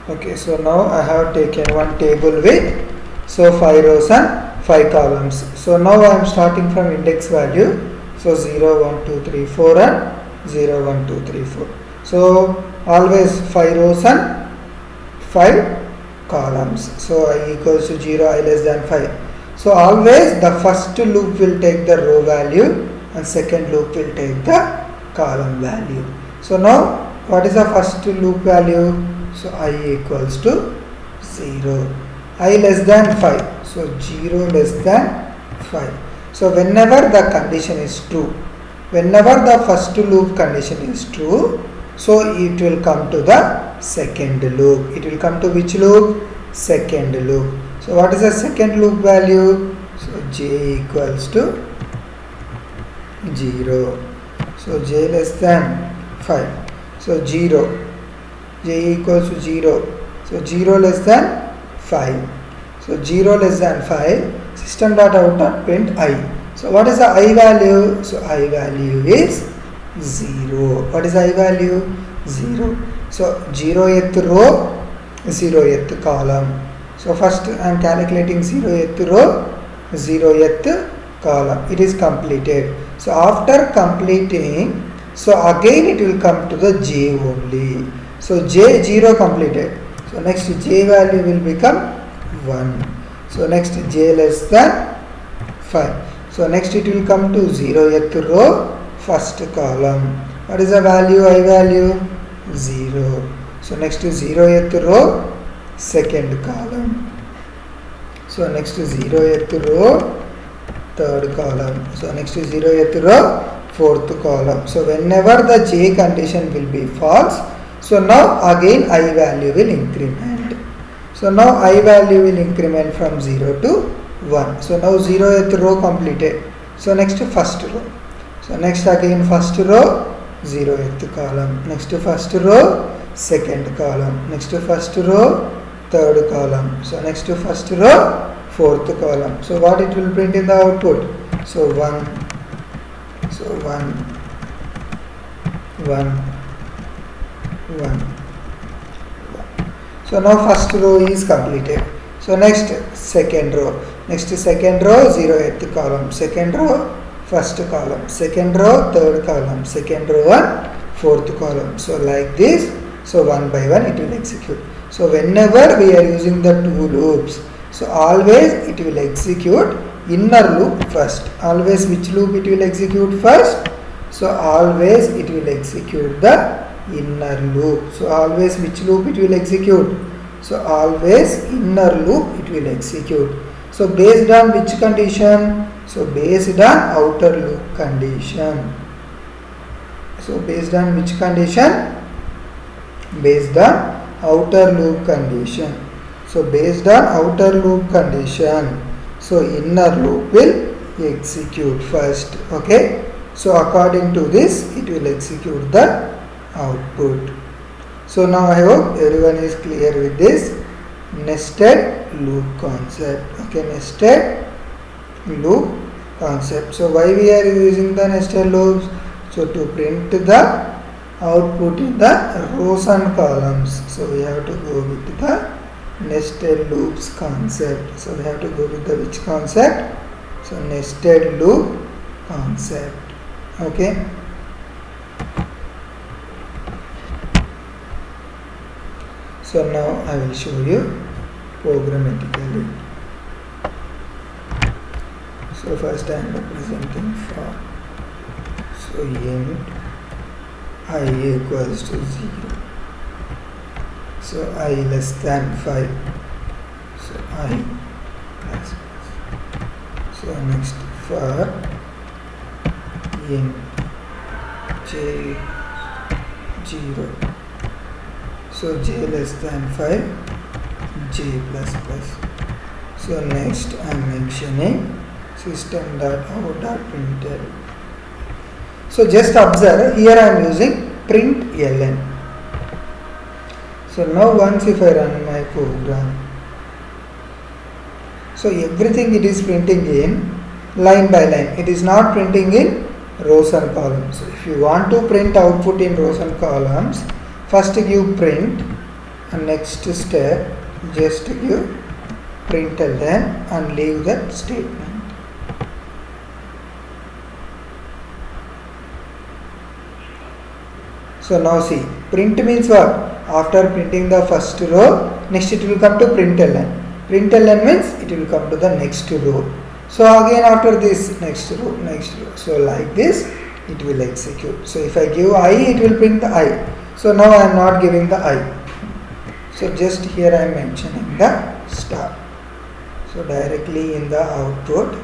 Okay, so now I have taken one table with 5 rows and 5 columns. So now I am starting from index value. So 0, 1, 2, 3, 4 and 0, 1, 2, 3, 4. So always 5 rows and 5 columns. So I equals to 0, I less than 5. So always the first loop will take the row value and second loop will take the column value. So now what is the first loop value? So I equals to 0. I less than 5. So 0 less than 5. So whenever the condition is true, whenever the first loop condition is true, so it will come to the second loop. It will come to which loop? Second loop. So what is the second loop value? So j equals to 0. So j less than 5. So 0. J equals to 0. So 0 less than 5. So 0 less than 5. System dot out dot print I. So what is the I value? So I value is 0. What is I value? 0. So 0th row, 0th column. So first I am calculating 0th row, 0th column. It is completed. So after completing, so again it will come to the j only. So j 0 completed. So next j value will become 1. So next j less than 5. So next it will come to 0th row, first column. What is the value? I value 0. So next 0th row, second column. So next 0th row, third column. So next 0th row, fourth column. So whenever the j condition will be false, so now again I value will increment. So now I value will increment from 0 to 1. So now 0th row completed. So next first row. So next again first row, 0th column. Next first row, second column. Next first row, third column. So next first row, fourth column. So what it will print in the output? So 1. So 1, 1, 1. So now first row is completed. So next second row. Next second row, 0th column. Second row, first column. Second row, third column. Second row and fourth column. So like this. So one by one it will execute. So whenever we are using the two loops, so always it will execute inner loop first. Always which loop it will execute first? So always it will execute the inner loop. So always which loop it will execute? So always inner loop it will execute. So based on which condition? So based on outer loop condition. So based on which condition? Based on outer loop condition. So based on outer loop condition, so inner loop will execute first. Okay. So according to this, it will execute the output. So now I hope everyone is clear with this nested loop concept. Okay, nested loop concept. So why we are using the nested loops? So to print the output in the rows and columns. So we have to go with the nested loops concept. So we have to go with the which concept? So nested loop concept. Okay. So now I will show you programmatically. So first I am representing for. So int I equals to 0. So I less than 5. So I plus. So next for int j 0. So j less than 5, j plus plus. So next I am mentioning system.out.println. So just observe, here I am using println. So now once if I run my program, so everything it is printing in line by line. It is not printing in rows and columns. So if you want to print output in rows and columns, first give print and next step just give println and leave that statement. So now see, print means what? After printing the first row, next it will come to println. Println means it will come to the next row. So again after this next row. So like this it will execute. So if I give I, it will print the I. So now I am not giving the I. So just here I am mentioning the star. So directly in the output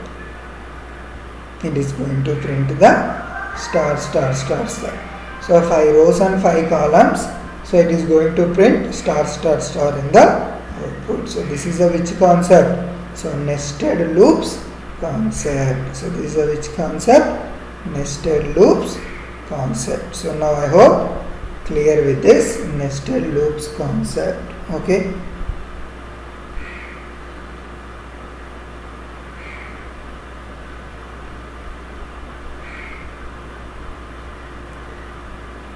it is going to print the star. So 5 rows and 5 columns. So it is going to print star in the output. So this is a which concept? So nested loops concept. So this is a which concept? Nested loops concept. So now I hope clear with this nested loops concept. Okay.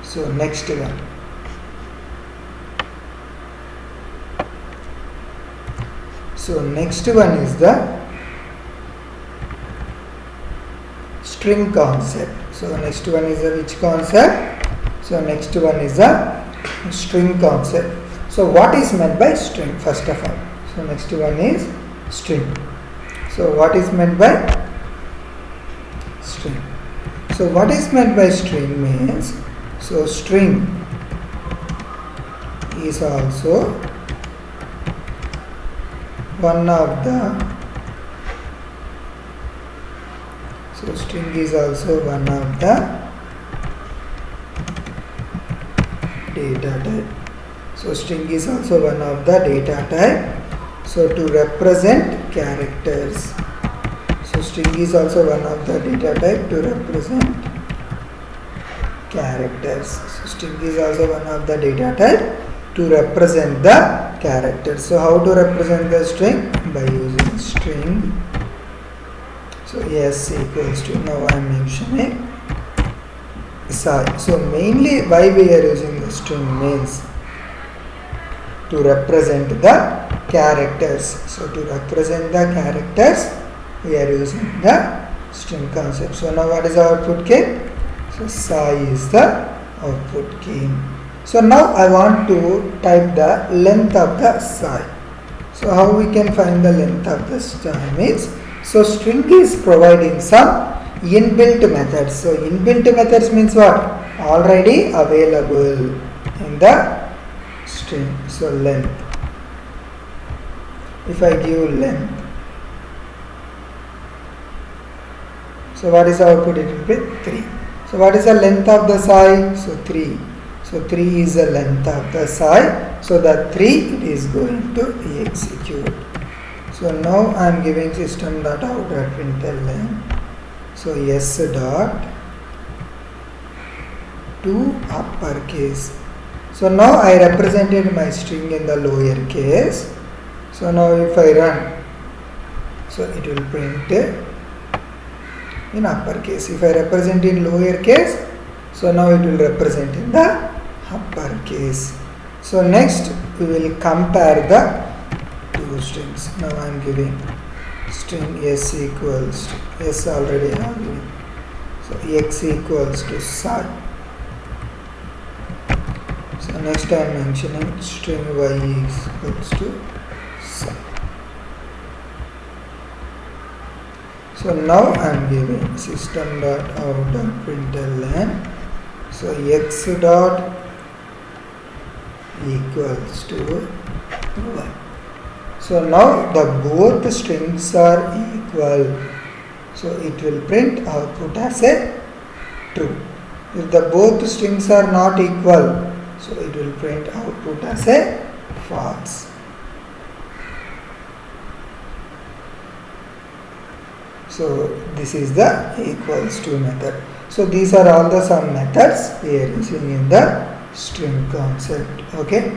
So next one. So next one is the string concept. So next one is a which concept? So next one is a string concept. So what is meant by string first of all? So next one is string. So what is meant by string? So what is meant by string means, so string is also one of the, so string is also one of the data type. So string is also one of the data type. So to represent characters. So string is also one of the data type to represent characters. So string is also one of the data type to represent the characters. So how to represent the string? By using string. So s equals to, now I am mentioning size. So mainly why we are using the string means to represent the characters. So to represent the characters we are using the string concept. So now what is the output key? So psi is the output key. So now I want to type the length of the psi. So how we can find the length of the psi means, so string is providing some inbuilt methods. So inbuilt methods means what? Already available in the string. So length. If I give length, so what is the output? It will be 3. So what is the length of the psi? So 3. So 3 is the length of the psi. So the 3 it is going to execute. So now I am giving system.out.println. So s dot to uppercase. So now I represented my string in the lower case. So now if I run, so it will print in uppercase. If I represent in lower case, so now it will represent in the uppercase. So next we will compare the two strings. Now I am giving string s equals to, s already I have given. So x equals to psi. So next I am mentioning string y equals to psi. So now I am giving system.out.println. So x dot equals to 1. So now the both strings are equal. So it will print output as a true. If the both strings are not equal, so it will print output as a false. So this is the equals to method. So these are all the some methods we are using in the string concept. Okay.